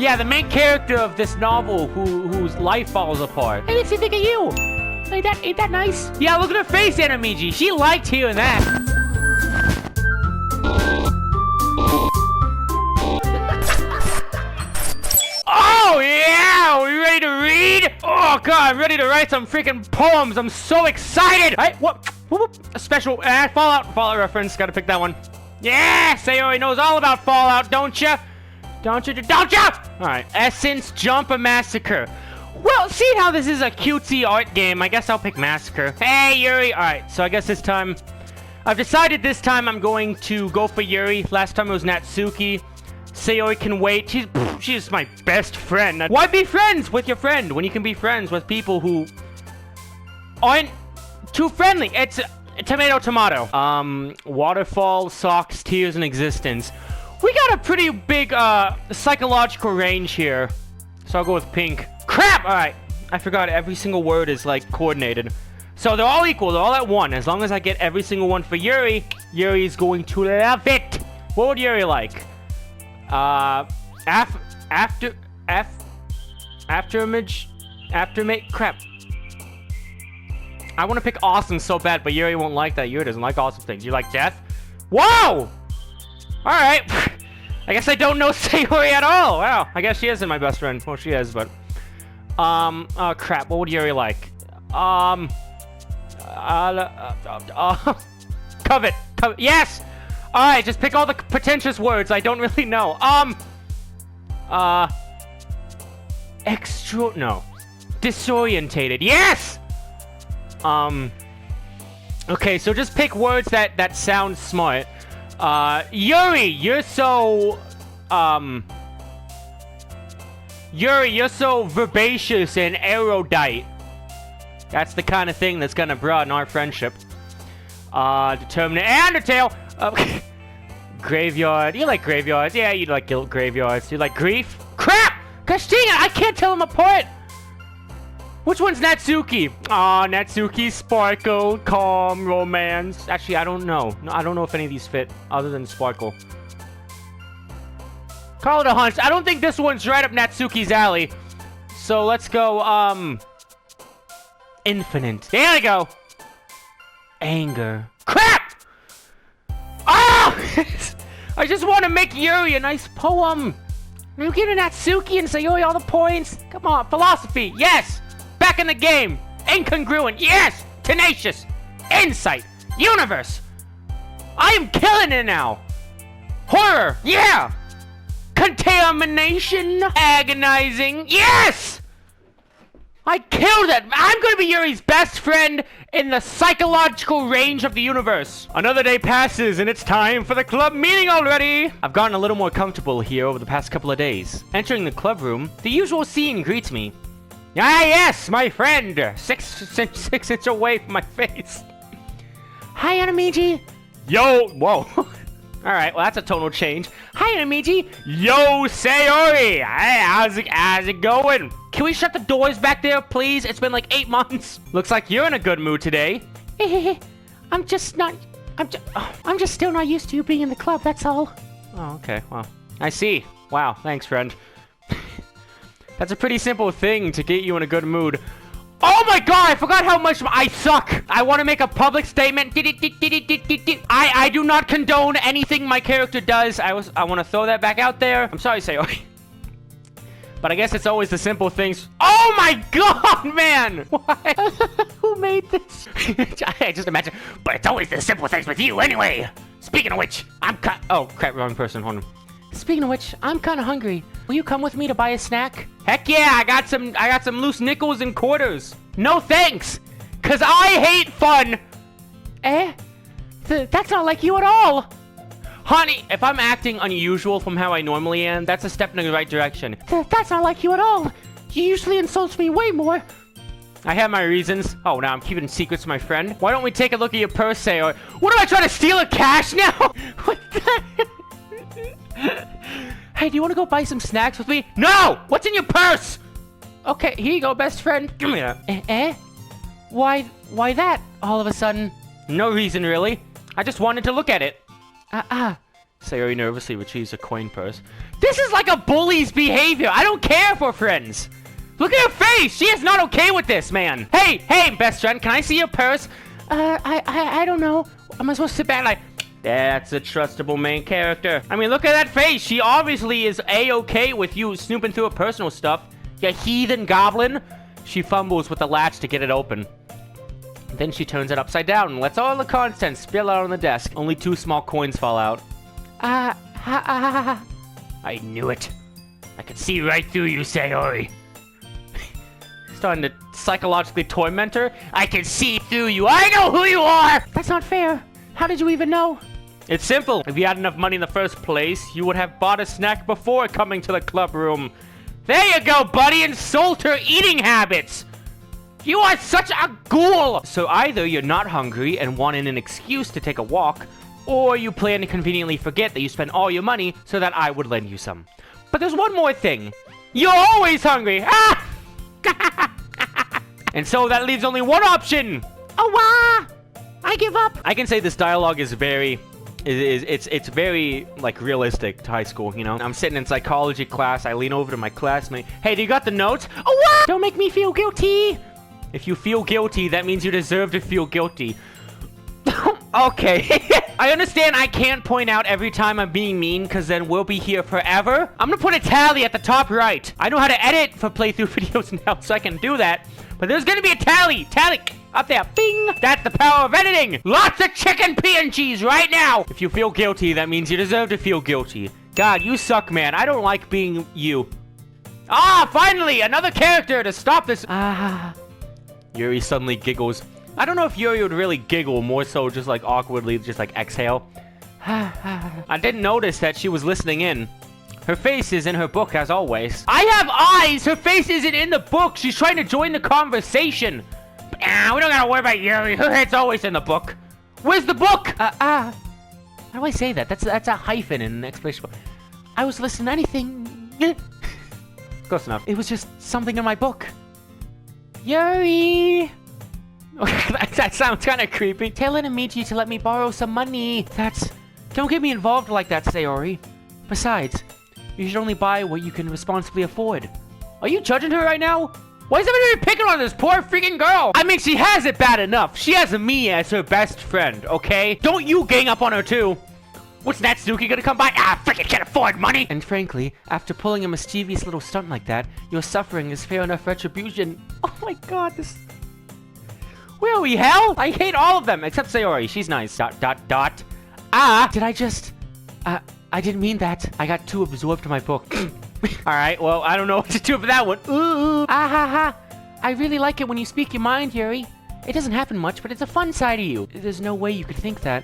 Yeah, the main character of this novel whose life falls apart. Hey, makes me think of you. Ain't that nice? Yeah, look at her face, anime-G. She liked hearing that. Oh, yeah! Are you ready to read? Oh, God, I'm ready to write some freaking poems. I'm so excited. Hey, what? A special Fallout reference. Gotta pick that one. Yeah, Sayori knows all about Fallout, don't ya? Don't ya? Alright, Essence Jump a Massacre. Well, seeing how this is a cutesy art game, I guess I'll pick Massacre. Hey, Yuri! Alright, so I guess this time... I've decided this time I'm going to go for Yuri. Last time it was Natsuki. Sayori can wait. She's my best friend. Why be friends with your friend when you can be friends with people who aren't too friendly? It's tomato. Waterfall, socks, tears, and existence. We got a pretty big psychological range here. So I'll go with pink. Crap! Alright. I forgot every single word is like coordinated. So they're all equal. They're all at one. As long as I get every single one for Yuri, Yuri's going to love it. What would Yuri like? Aftermate. Crap. I want to pick awesome so bad, but Yuri won't like that. Yuri doesn't like awesome things. You like death? Whoa! Alright. I guess I don't know Sayori at all. Wow. I guess she isn't my best friend. Well, she is, but... oh, crap. What would Yuri like? Covet. Yes! Alright, just pick all the pretentious words. I don't really know. No. Disorientated. Yes! Okay, so just pick words that sound smart. Yuri, you're so, vivacious and erudite. That's the kind of thing that's gonna broaden our friendship. Determinate Undertale! Graveyard. You like graveyards? Yeah, you like graveyards. You like grief? Crap! Gosh dang it, I can't tell them apart! Which one's Natsuki? Aw, Natsuki, Sparkle, Calm, Romance. Actually, I don't know. No, I don't know if any of these fit, other than Sparkle. Call it a hunch. I don't think this one's right up Natsuki's alley. So let's go, Infinite. There we go! Anger. Crap! Oh! I just want to make Yuri a nice poem. You give Natsuki and Sayori all the points. Come on, philosophy. Yes! Back in the game. Incongruent. Yes! Tenacious. Insight. Universe. I am killing it now. Horror. Yeah! Contamination. Agonizing. Yes! I killed it. I'm gonna be Yuri's best friend in the psychological range of the universe. Another day passes and it's time for the club meeting already. I've gotten a little more comfortable here over the past couple of days. Entering the club room, the usual scene greets me. Ah, yes, my friend. 6 inches away from my face. Hi, anime-G. Yo, whoa. All right, well, that's a tonal change. Hi, anime-G. Yo, Sayori. Hey, how's it going? Can we shut the doors back there, please? It's been like 8 months. Looks like you're in a good mood today. I'm just still not used to you being in the club, that's all. Oh, okay, well, I see. Wow, thanks, friend. That's a pretty simple thing to get you in a good mood. Oh my god, I forgot how much I suck. I want to make a public statement. I do not condone anything my character does. I want to throw that back out there. I'm sorry, Sayori. But I guess it's always the simple things. Oh my god, man! Why? Who made this? I just imagine. But it's always the simple things with you anyway. Speaking of which, oh, crap, wrong person. Hold on. Speaking of which, I'm kind of hungry. Will you come with me to buy a snack? Heck yeah, I got some loose nickels and quarters. No thanks, cause I hate fun. That's not like you at all. Honey, if I'm acting unusual from how I normally am, that's a step in the right direction. That's not like you at all. You usually insult me way more. I have my reasons. Oh, now I'm keeping secrets from my friend. Why don't we take a look at your purse, or what am I trying to steal a cash now? What the? Hey, do you want to go buy some snacks with me? No! What's in your purse? Okay, here you go, best friend. Give me that. Why that, all of a sudden? No reason, really. I just wanted to look at it. Sayori nervously retrieves a coin purse. This is like a bully's behavior. I don't care if we're friends. Look at her face. She is not okay with this, man. Hey, best friend, can I see your purse? I don't know. Am I supposed to sit back like... That's a trustable main character. I mean, look at that face. She obviously is A-okay with you snooping through her personal stuff. You heathen goblin. She fumbles with the latch to get it open. Then she turns it upside down and lets all the contents spill out on the desk. Only 2 small coins fall out. I knew it. I could see right through you, Sayori. Starting to psychologically torment her. I can see through you. I know who you are! That's not fair. How did you even know? It's simple. If you had enough money in the first place, you would have bought a snack before coming to the club room. There you go, buddy. Insult her eating habits. You are such a ghoul! So either you're not hungry and wanted an excuse to take a walk, or you plan to conveniently forget that you spent all your money so that I would lend you some. But there's one more thing. You're always hungry! Ah! And so that leaves only one option! Oh, wow! I give up! I can say this dialogue is very... It's very, like, realistic to high school, you know? I'm sitting in psychology class, I lean over to my classmate. Hey, do you got the notes? Oh, wow! Don't make me feel guilty! If you feel guilty, that means you deserve to feel guilty. Okay. I understand I can't point out every time I'm being mean, because then we'll be here forever. I'm gonna put a tally at the top right. I know how to edit for playthrough videos now, so I can do that. But there's gonna be a tally. Tally. Up there. Bing. That's the power of editing. Lots of chicken PNGs right now. If you feel guilty, that means you deserve to feel guilty. God, you suck, man. I don't like being you. Ah, finally, another character to stop this. Yuri suddenly giggles. I don't know if Yuri would really giggle, more so just like awkwardly, just like exhale. I didn't notice that she was listening in. Her face is in her book as always. I have eyes! Her face isn't in the book! She's trying to join the conversation! We don't gotta worry about Yuri. Her head's always in the book. Where's the book? How do I say that? That's a hyphen in an exclamation point. I was listening to anything. Close enough. It was just something in my book. Yuri! That sounds kind of creepy. Telling Amici to let me borrow some money. Don't get me involved like that, Sayori. Besides, you should only buy what you can responsibly afford. Are you judging her right now? Why is everybody picking on this poor freaking girl? I mean, she has it bad enough. She has me as her best friend, okay? Don't you gang up on her too. What's Natsuki gonna come by? Freaking can't afford money! And frankly, after pulling a mischievous little stunt like that, your suffering is fair enough retribution. Oh my god, this... Where are we, hell? I hate all of them, except Sayori. She's nice. ... Did I just... I didn't mean that. I got too absorbed in my book. Alright, well, I don't know what to do with that one. Ooh. I really like it when you speak your mind, Yuri. It doesn't happen much, but it's a fun side of you. There's no way you could think that.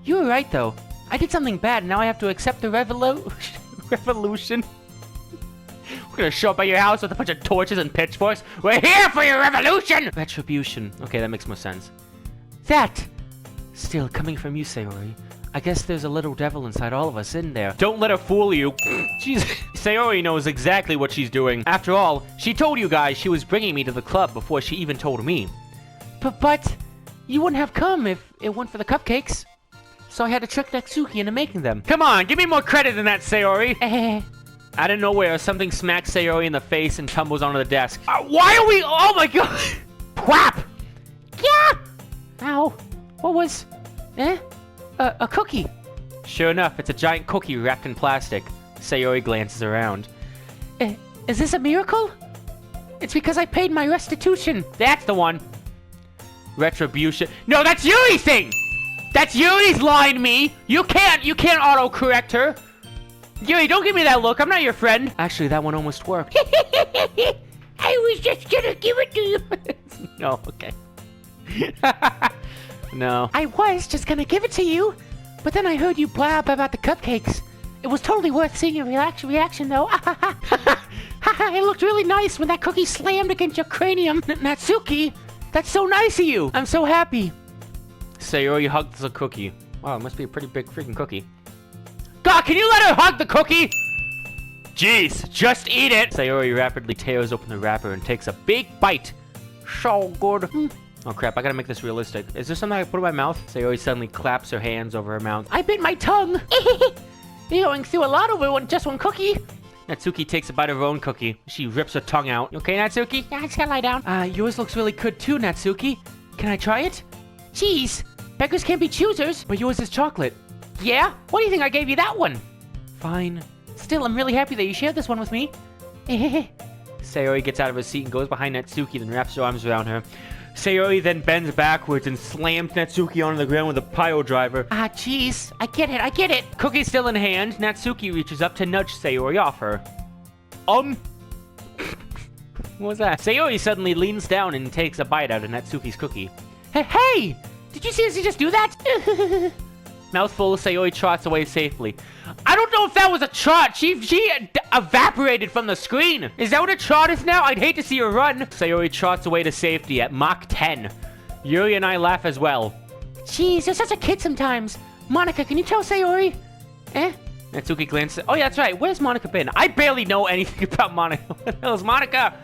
You were right, though. I did something bad, and now I have to accept the revolution. We're gonna show up at your house with a bunch of torches and pitchforks. We're here for your revolution! Retribution. Okay, that makes more sense. That! Still, coming from you, Sayori, I guess there's a little devil inside all of us, isn't there? Don't let her fool you. Jeez. Sayori knows exactly what she's doing. After all, she told you guys she was bringing me to the club before she even told me. But you wouldn't have come if it weren't for the cupcakes. So I had to trick Natsuki into making them. Come on, give me more credit than that, Sayori. Out of nowhere, something smacks Sayori in the face and tumbles onto the desk. Why are we... Oh my god! Whap! Yeah! Ow. What was... a cookie. Sure enough, it's a giant cookie wrapped in plastic. Sayori glances around. Is this a miracle? It's because I paid my restitution. That's the one. Retribution. No, that's Yuri's thing! That's Yuri's line, me! You can't auto-correct her. Yuri, don't give me that look. I'm not your friend. Actually, that one almost worked. I was just gonna give it to you. No, okay. No. I was just gonna give it to you, but then I heard you blab about the cupcakes. It was totally worth seeing your reaction, though. It looked really nice when that cookie slammed against your cranium. Natsuki, that's so nice of you. I'm so happy. Sayori hugged the cookie. Wow, it must be a pretty big freaking cookie. God, can you let her hug the cookie? Jeez, just eat it. Sayori rapidly tears open the wrapper and takes a big bite. So good. Oh crap, I gotta make this realistic. Is there something I can put in my mouth? Sayori suddenly claps her hands over her mouth. I bit my tongue! You're going through a lot over just one cookie. Natsuki takes a bite of her own cookie. She rips her tongue out. You okay, Natsuki? Yeah, I just gotta lie down. Yours looks really good too, Natsuki. Can I try it? Jeez, beggars can't be choosers. But yours is chocolate. Yeah? What do you think I gave you that one? Fine. Still, I'm really happy that you shared this one with me. Sayori gets out of her seat and goes behind Natsuki, then wraps her arms around her. Sayori then bends backwards and slams Natsuki onto the ground with a pile driver. Ah, jeez. I get it. Cookie still in hand, Natsuki reaches up to nudge Sayori off her. What was that? Sayori suddenly leans down and takes a bite out of Natsuki's cookie. Hey! Did you seriously just do that? Mouthful, Sayori trots away safely. I don't know if that was a trot. She evaporated from the screen. Is that what a trot is now? I'd hate to see her run. Sayori trots away to safety at Mach 10. Yuri and I laugh as well. Jeez, you're such a kid sometimes. Monica, can you tell Sayori? Natsuki glances. Oh yeah, that's right. Where's Monica been? I barely know anything about Monica. Where the hell is Monica?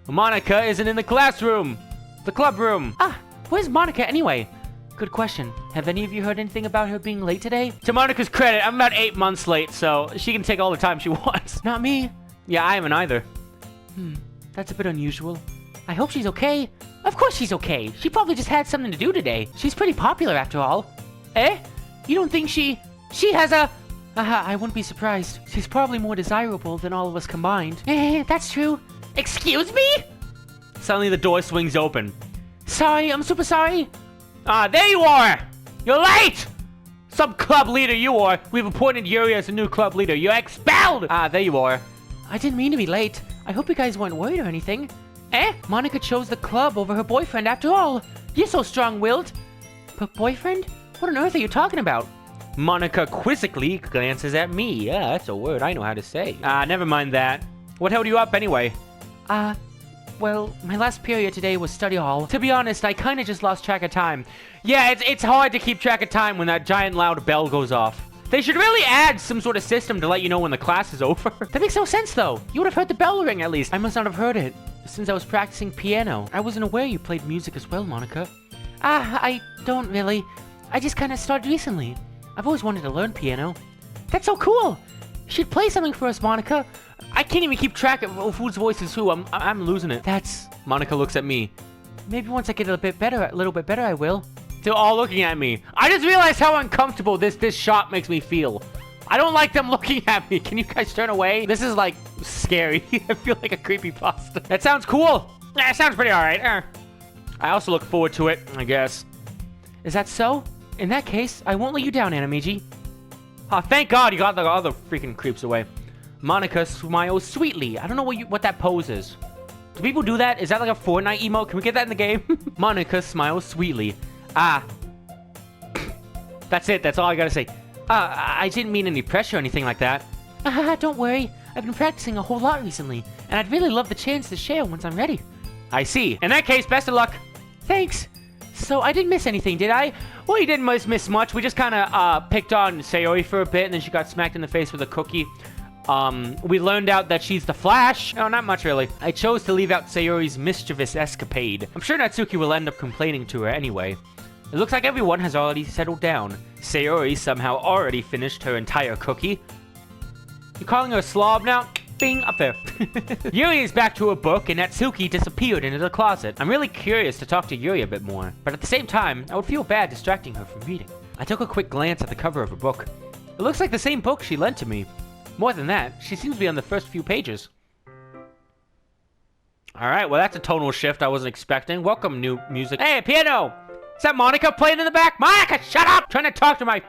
Monica isn't in the classroom. The club room. Where's Monica anyway? Good question. Have any of you heard anything about her being late today? To Monica's credit, I'm about 8 months late, so she can take all the time she wants. Not me. Yeah, I haven't either. That's a bit unusual. I hope she's okay. Of course she's okay. She probably just had something to do today. She's pretty popular after all. You don't think she has a... I wouldn't be surprised. She's probably more desirable than all of us combined. That's true. Excuse me? Suddenly the door swings open. Sorry, I'm super sorry. There you are! You're late! Some club leader you are. We've appointed Yuri as a new club leader. You're expelled! There you are. I didn't mean to be late. I hope you guys weren't worried or anything. Monica chose the club over her boyfriend after all. You're so strong-willed. But boyfriend? What on earth are you talking about? Monica quizzically glances at me. Yeah, that's a word I know how to say. Never mind that. What held you up anyway? Well, my last period today was study hall. To be honest, I kinda just lost track of time. Yeah, it's hard to keep track of time when that giant loud bell goes off. They should really add some sort of system to let you know when the class is over. That makes no sense, though. You would have heard the bell ring, at least. I must not have heard it, since I was practicing piano. I wasn't aware you played music as well, Monica. I don't really. I just kinda started recently. I've always wanted to learn piano. That's so cool! You should play something for us, Monica. I can't even keep track of whose voice is who. I'm losing it. Monica looks at me. Maybe once I get a little bit better, I will. They're all looking at me. I just realized how uncomfortable this shot makes me feel. I don't like them looking at me. Can you guys turn away? This is like scary. I feel like a creepypasta. That sounds cool. That sounds pretty alright. I also look forward to it, I guess. Is that so? In that case, I won't let you down, anime-G. Thank God you got the other freaking creeps away. Monica smiles sweetly. I don't know what that pose is. Do people do that? Is that like a Fortnite emote? Can we get that in the game? Monica smiles sweetly. That's it. That's all I gotta say. I didn't mean any pressure or anything like that. Don't worry. I've been practicing a whole lot recently, and I'd really love the chance to share once I'm ready. I see. In that case, best of luck. Thanks. So I didn't miss anything, did I? Well, you didn't miss much. We just kind of picked on Sayori for a bit, and then she got smacked in the face with a cookie. We learned out that she's the Flash. No, not much really. I chose to leave out Sayori's mischievous escapade. I'm sure Natsuki will end up complaining to her anyway. It looks like everyone has already settled down. Sayori somehow already finished her entire cookie. You calling her a slob now? Bing, up there. Yuri is back to her book, and Natsuki disappeared into the closet. I'm really curious to talk to Yuri a bit more, but at the same time, I would feel bad distracting her from reading. I took a quick glance at the cover of her book. It looks like the same book she lent to me. More than that, she seems to be on the first few pages. Alright, well that's a tonal shift I wasn't expecting. Welcome, new music. Hey, piano! Is that Monica playing in the back? Monica, shut up! Trying to talk to my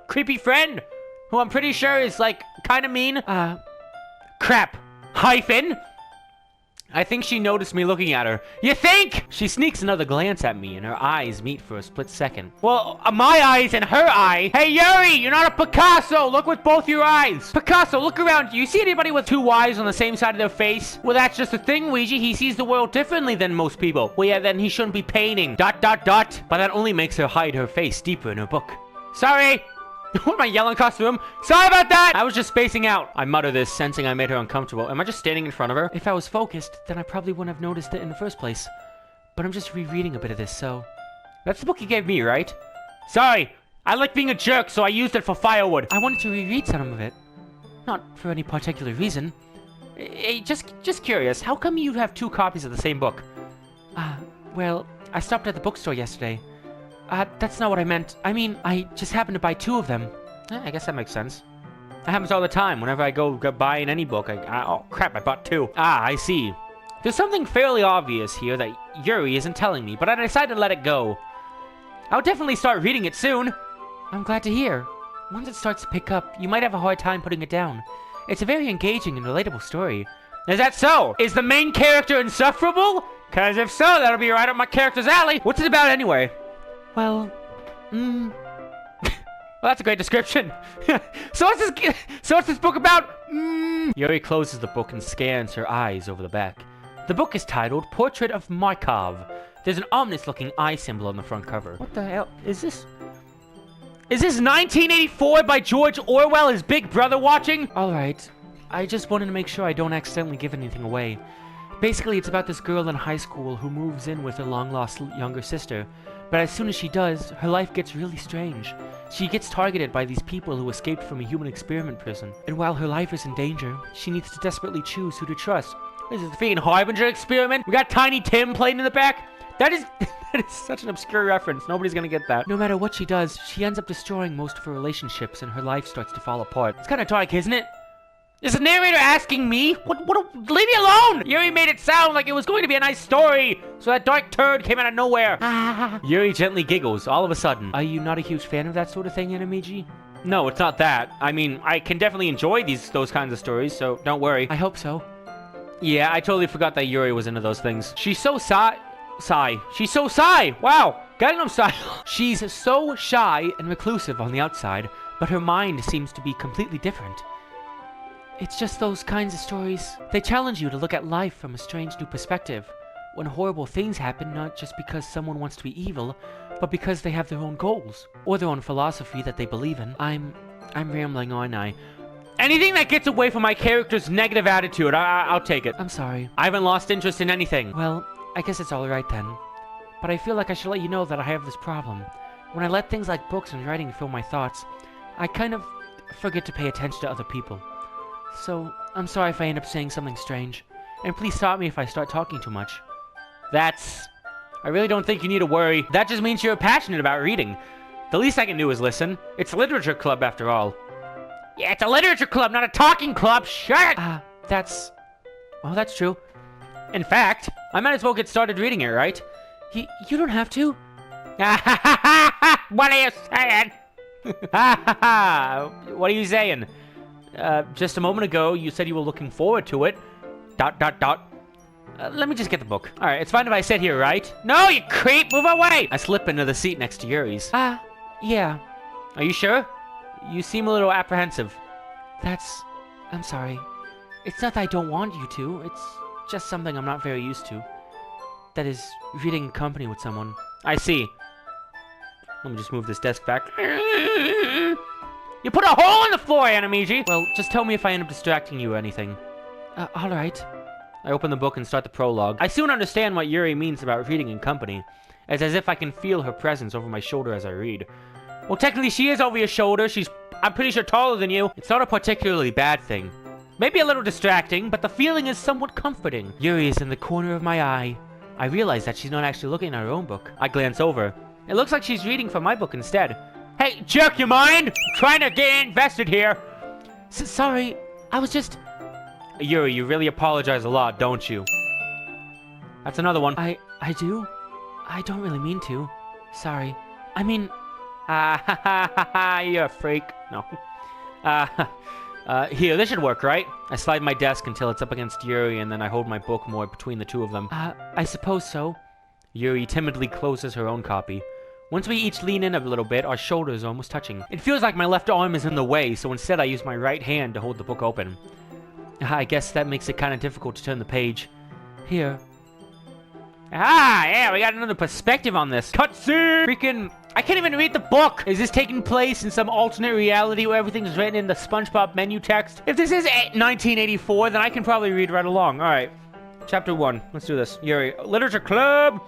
creepy friend, who I'm pretty sure is, like, kind of mean. Crap. Hyphen? I think she noticed me looking at her. You think? She sneaks another glance at me, and her eyes meet for a split second. Well, my eyes and her eye. Hey, Yuri, you're not a Picasso. Look with both your eyes. Picasso, look around. Do you see anybody with two eyes on the same side of their face? Well, that's just the thing, Weegee. He sees the world differently than most people. Well, yeah, then he shouldn't be painting. ... But that only makes her hide her face deeper in her book. Sorry. What am I yelling across the room? Sorry about that! I was just spacing out. I mutter this, sensing I made her uncomfortable. Am I just standing in front of her? If I was focused, then I probably wouldn't have noticed it in the first place. but I'm just rereading a bit of this, so... That's the book you gave me, right? Sorry, I like being a jerk, so I used it for firewood. I wanted to reread some of it. Not for any particular reason. Hey, just curious, how come you have 2 copies of the same book? Well, I stopped at the bookstore yesterday. That's not what I meant. I mean, I just happened to buy 2 of them. I guess that makes sense. That happens all the time. Whenever I go buy in any book, oh crap, I bought 2. I see. There's something fairly obvious here that Yuri isn't telling me, but I decided to let it go. I'll definitely start reading it soon. I'm glad to hear. Once it starts to pick up, you might have a hard time putting it down. It's a very engaging and relatable story. Is that so? Is the main character insufferable? Cause if so, that'll be right up my character's alley. What's it about anyway? Well, well, that's a great description. So what's this book about? Yuri closes the book and scans her eyes over the back. The book is titled Portrait of Markov. There's an ominous-looking eye symbol on the front cover. What the hell is this? Is this 1984 by George Orwell, his big brother watching? Alright, I just wanted to make sure I don't accidentally give anything away. Basically, it's about this girl in high school who moves in with her long-lost younger sister. But as soon as she does, her life gets really strange. She gets targeted by these people who escaped from a human experiment prison. And while her life is in danger, she needs to desperately choose who to trust. This is the freaking Harbinger experiment? We got Tiny Tim playing in the back? That is such an obscure reference. Nobody's gonna get that. No matter what she does, she ends up destroying most of her relationships and her life starts to fall apart. It's kind of dark, isn't it? Is the narrator asking me? Leave me alone! Yuri made it sound like it was going to be a nice story, so that dark turd came out of nowhere. Yuri gently giggles all of a sudden. Are you not a huge fan of that sort of thing, anime-Weegee? No, it's not that. I mean, I can definitely enjoy those kinds of stories, so don't worry. I hope so. Yeah, I totally forgot that Yuri was into those things. She's so She's so shy! Wow! Gangnam Style! She's so shy and reclusive on the outside, but her mind seems to be completely different. It's just those kinds of stories. They challenge you to look at life from a strange new perspective. When horrible things happen, not just because someone wants to be evil, but because they have their own goals, or their own philosophy that they believe in. I'm rambling, aren't I? Anything that gets away from my character's negative attitude, I'll take it. I'm sorry. I haven't lost interest in anything. Well, I guess it's alright then. But I feel like I should let you know that I have this problem. When I let things like books and writing fill my thoughts, I kind of forget to pay attention to other people. So, I'm sorry if I end up saying something strange. And please stop me if I start talking too much. I really don't think you need to worry. That just means you're passionate about reading. The least I can do is listen. It's a literature club after all. Yeah, it's a literature club, not a talking club. Shut it! Well, that's true. In fact, I might as well get started reading it, right? You don't have to. What are you saying? What are you saying? Just a moment ago, you said you were looking forward to it. ... Let me just get the book. Alright, it's fine if I sit here, right? No, you creep! Move away! I slip into the seat next to Yuri's. Yeah. Are you sure? You seem a little apprehensive. I'm sorry. It's not that I don't want you to. It's just something I'm not very used to. That is, reading in company with someone. I see. Let me just move this desk back. You put a hole in the floor, anime-Weegee! Well, just tell me if I end up distracting you or anything. Alright. I open the book and start the prologue. I soon understand what Yuri means about reading in company. It's as if I can feel her presence over my shoulder as I read. Well, technically she is over your shoulder. I'm pretty sure taller than you. It's not a particularly bad thing. Maybe a little distracting, but the feeling is somewhat comforting. Yuri is in the corner of my eye. I realize that she's not actually looking at her own book. I glance over. It looks like she's reading from my book instead. Hey, jerk, you mind? I'm trying to get invested here. Sorry, I was just... Yuri, you really apologize a lot, don't you? That's another one. I do? I don't really mean to. Sorry. I mean... you're a freak. No. Here, this should work, right? I slide my desk until it's up against Yuri, and then I hold my book more between the two of them. I suppose so. Yuri timidly closes her own copy. Once we each lean in a little bit, our shoulders are almost touching. It feels like my left arm is in the way, so instead I use my right hand to hold the book open. I guess that makes it kind of difficult to turn the page. Here. Yeah, we got another perspective on this. Cutscene! Freaking... I can't even read the book! Is this taking place in some alternate reality where everything's written in the SpongeBob menu text? If this is 1984, then I can probably read right along. Alright. Chapter 1. Let's do this. Yuri. Literature club!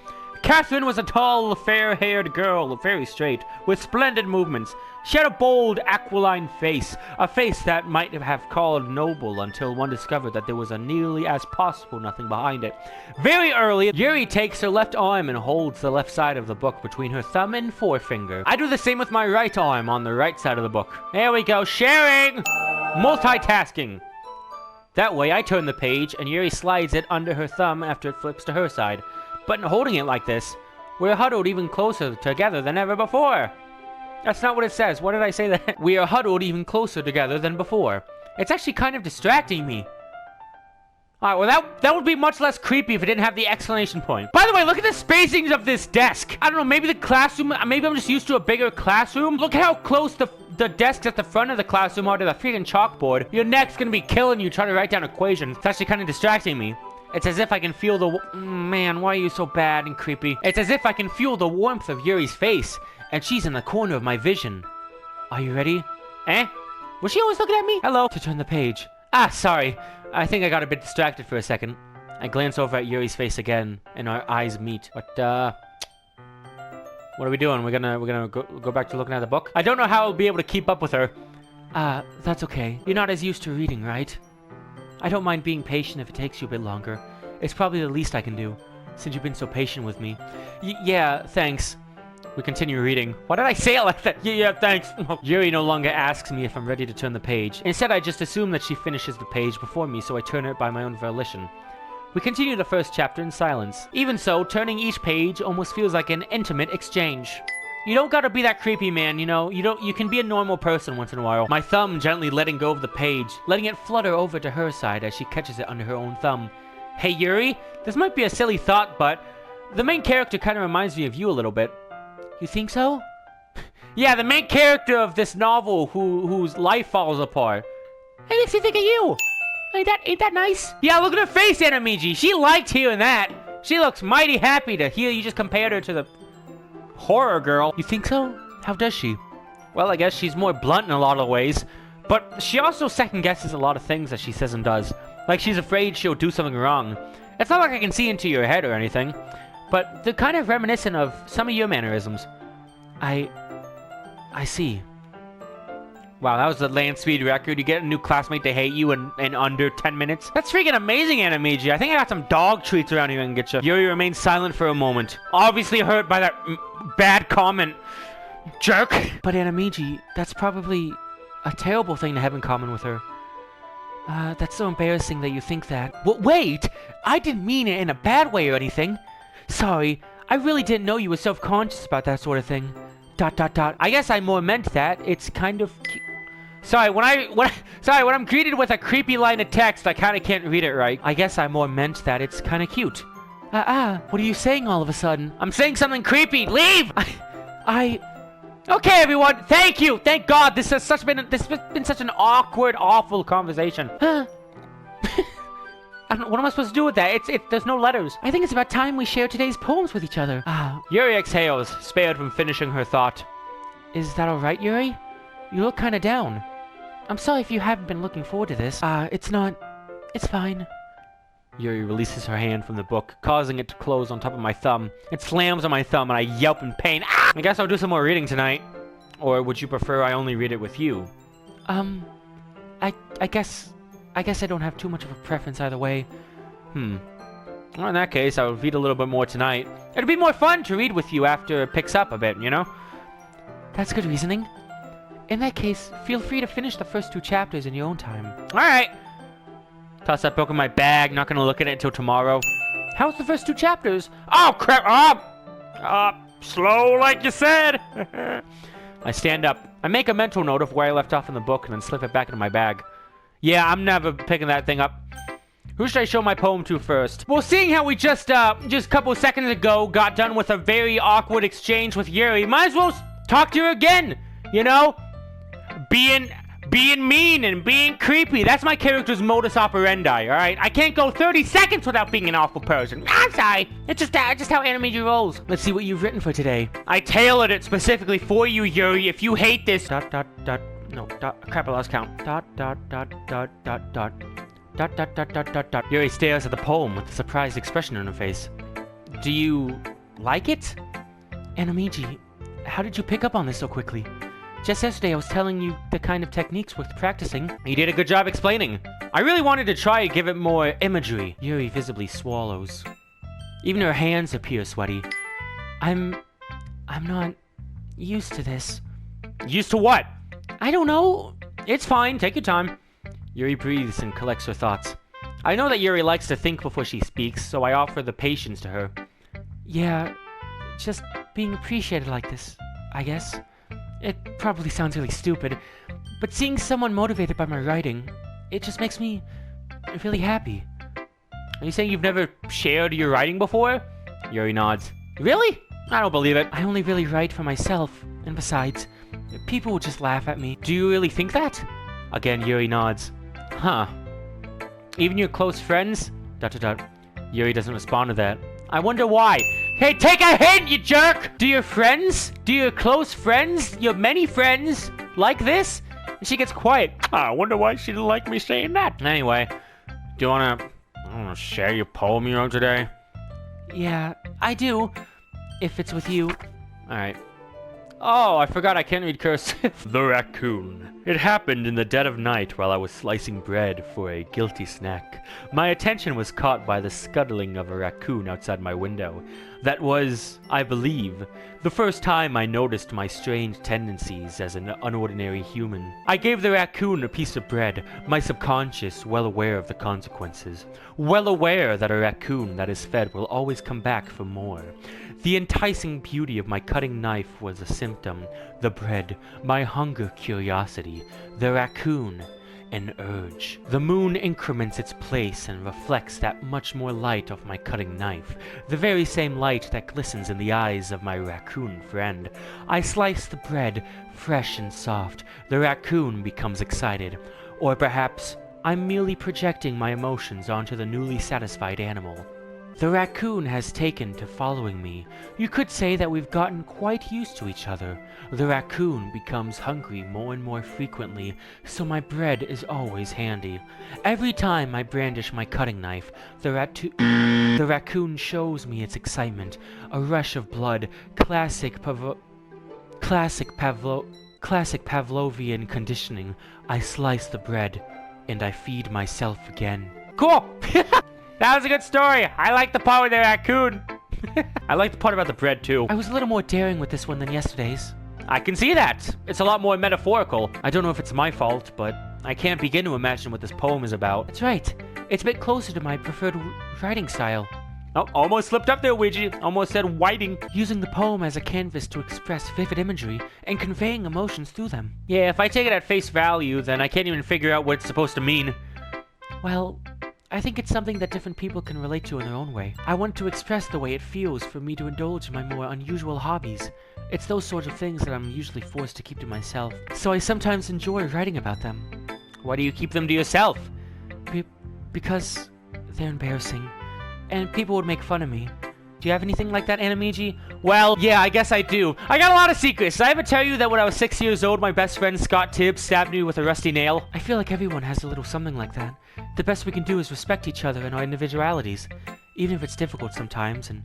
Catherine was a tall, fair-haired girl, very straight, with splendid movements. She had a bold, aquiline face, a face that might have called noble until one discovered that there was a nearly as possible nothing behind it. Very early, Yuri takes her left arm and holds the left side of the book between her thumb and forefinger. I do the same with my right arm on the right side of the book. There we go, sharing! Multitasking. That way, I turn the page, and Yuri slides it under her thumb after it flips to her side. But in holding it like this, we're huddled even closer together than ever before. That's not what it says. What did I say that? We are huddled even closer together than before. It's actually kind of distracting me. Alright, well that would be much less creepy if it didn't have the exclamation point. By the way, look at the spacings of this desk. I don't know, maybe the classroom, maybe I'm just used to a bigger classroom. Look how close the desks at the front of the classroom are to the freaking chalkboard. Your neck's gonna be killing you trying to write down equations. It's actually kind of distracting me. It's as if I can feel the... Man, why are you so bad and creepy? It's as if I can feel the warmth of Yuri's face, and she's in the corner of my vision. Are you ready? Eh? Was she always looking at me? Hello. To turn the page. Ah, sorry. I think I got a bit distracted for a second. I glance over at Yuri's face again, and our eyes meet. But, what are we doing? We're gonna go back to looking at the book? I don't know how I'll be able to keep up with her. That's okay. You're not as used to reading, right? I don't mind being patient if it takes you a bit longer. It's probably the least I can do, since you've been so patient with me. Yeah, thanks. We continue reading. Why did I say it like that? Yeah, thanks. Yuri no longer asks me if I'm ready to turn the page. Instead, I just assume that she finishes the page before me, so I turn it by my own volition. We continue the first chapter in silence. Even so, turning each page almost feels like an intimate exchange. You don't gotta be that creepy, man, you know? You can be a normal person once in a while. My thumb gently letting go of the page, letting it flutter over to her side as she catches it under her own thumb. Hey, Yuri, this might be a silly thought, but the main character kind of reminds me of you a little bit. You think so? Yeah, the main character of this novel whose life falls apart. It makes me think of you. Ain't that nice? Yeah, look at her face, anime-artstyle. She liked hearing that. She looks mighty happy to hear you just compared her to the horror girl. You think so? How does she? Well, I guess she's more blunt in a lot of ways, but she also second guesses a lot of things that she says and does. Like she's afraid she'll do something wrong. It's not like I can see into your head or anything, but they're kind of reminiscent of some of your mannerisms. I see. Wow, that was the land speed record. You get a new classmate to hate you in under 10 minutes. That's freaking amazing, anime-artstyle. I think I got some dog treats around here I can get you. Yuri remains silent for a moment. Obviously hurt by that bad comment. Jerk. But anime-artstyle, that's probably a terrible thing to have in common with her. That's so embarrassing that you think that. Well, wait! I didn't mean it in a bad way or anything. Sorry, I really didn't know you were self-conscious about that sort of thing. ... I guess I more meant that. It's kind of... Sorry, when I'm greeted with a creepy line of text, I kind of can't read it right. I guess I more meant that it's kind of cute. What are you saying all of a sudden? I'm saying something creepy. Leave! Okay, everyone. Thank you. Thank God. This has been such an awkward, awful conversation. I don't know, what am I supposed to do with that? There's no letters. I think it's about time we share today's poems with each other. Yuri exhales, spared from finishing her thought. Is that alright, Yuri? You look kinda down. I'm sorry if you haven't been looking forward to this. It's fine. Yuri releases her hand from the book, causing it to close on top of my thumb. It slams on my thumb and I yelp in pain. I guess I'll do some more reading tonight. Or would you prefer I only read it with you? I guess I don't have too much of a preference either way. Well, in that case, I'll read a little bit more tonight. It'll be more fun to read with you after it picks up a bit, you know? That's good reasoning. In that case, feel free to finish the first 2 chapters in your own time. Alright! Toss that book in my bag, not gonna look at it until tomorrow. How's the first 2 chapters? Oh, crap! Slow like you said! I stand up. I make a mental note of where I left off in the book and then slip it back into my bag. Yeah, I'm never picking that thing up. Who should I show my poem to first? Well, seeing how we just a couple seconds ago got done with a very awkward exchange with Yuri, might as well talk to her again, you know? Being mean and being creepy. That's my character's modus operandi, alright? I can't go 30 seconds without being an awful person. I'm sorry. It's just how anime rolls. Let's see what you've written for today. I tailored it specifically for you, Yuri. If you hate this... No, crap, I lost count. Dot dot dot dot dot dot. Yuri stares at the poem with a surprised expression on her face. Do you like it? Anime-artstyle, how did you pick up on this so quickly? Just yesterday I was telling you the kind of techniques worth practicing. You did a good job explaining. I really wanted to try and give it more imagery. Yuri visibly swallows. Even her hands appear sweaty. I'm not used to this. Used to what? I don't know. It's fine, take your time. Yuri breathes and collects her thoughts. I know that Yuri likes to think before she speaks, so I offer the patience to her. Yeah, just being appreciated like this, I guess. It probably sounds really stupid, but seeing someone motivated by my writing, it just makes me really happy. Are you saying you've never shared your writing before? Yuri nods. Really? I don't believe it. I only really write for myself, and besides, people will just laugh at me. Do you really think that? Again, Yuri nods. Huh. Even your close friends? ... Yuri doesn't respond to that. I wonder why. Hey, take a hint, you jerk! Do your friends? Do your close friends? Your many friends? Like this? And she gets quiet. I wonder why she didn't like me saying that. Anyway, do you wanna share your poem you wrote today? Yeah, I do. If it's with you. Alright. Oh, I forgot I can't read cursive. The raccoon. It happened in the dead of night while I was slicing bread for a guilty snack. My attention was caught by the scuttling of a raccoon outside my window. That was, I believe, the first time I noticed my strange tendencies as an unordinary human. I gave the raccoon a piece of bread, my subconscious well aware of the consequences. Well aware that a raccoon that is fed will always come back for more. The enticing beauty of my cutting knife was a symptom, the bread, my hunger curiosity, the raccoon, an urge. The moon increments its place and reflects that much more light off my cutting knife, the very same light that glistens in the eyes of my raccoon friend. I slice the bread, fresh and soft. The raccoon becomes excited. Or perhaps I'm merely projecting my emotions onto the newly satisfied animal. The raccoon has taken to following me. You could say that we've gotten quite used to each other. The raccoon becomes hungry more and more frequently, so my bread is always handy. Every time I brandish my cutting knife, the raccoon shows me its excitement. A rush of blood, classic Pavlovian conditioning. I slice the bread, and I feed myself again. Cool! That was a good story. I like the part with the raccoon. I like the part about the bread, too. I was a little more daring with this one than yesterday's. I can see that. It's a lot more metaphorical. I don't know if it's my fault, but I can't begin to imagine what this poem is about. That's right. It's a bit closer to my preferred writing style. Oh, almost slipped up there, Weegee. Almost said whiting. Using the poem as a canvas to express vivid imagery and conveying emotions through them. Yeah, if I take it at face value, then I can't even figure out what it's supposed to mean. Well, I think it's something that different people can relate to in their own way. I want to express the way it feels for me to indulge in my more unusual hobbies. It's those sorts of things that I'm usually forced to keep to myself, so I sometimes enjoy writing about them. Why do you keep them to yourself? Because they're embarrassing, and people would make fun of me. Do you have anything like that, anime-artstyle? Well, yeah, I guess I do. I got a lot of secrets. Did I ever tell you that when I was 6 years old, my best friend Scott Tibbs stabbed me with a rusty nail? I feel like everyone has a little something like that. The best we can do is respect each other and our individualities, even if it's difficult sometimes, and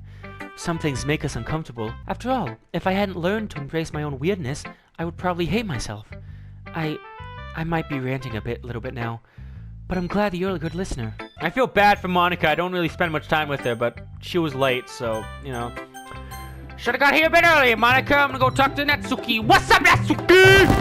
some things make us uncomfortable. After all, if I hadn't learned to embrace my own weirdness, I would probably hate myself. I might be ranting a little bit now, but I'm glad that you're a good listener. I feel bad for Monica. I don't really spend much time with her, but she was late, so, you know. Should've got here a bit earlier, Monica. I'm gonna go talk to Natsuki. What's up, Natsuki?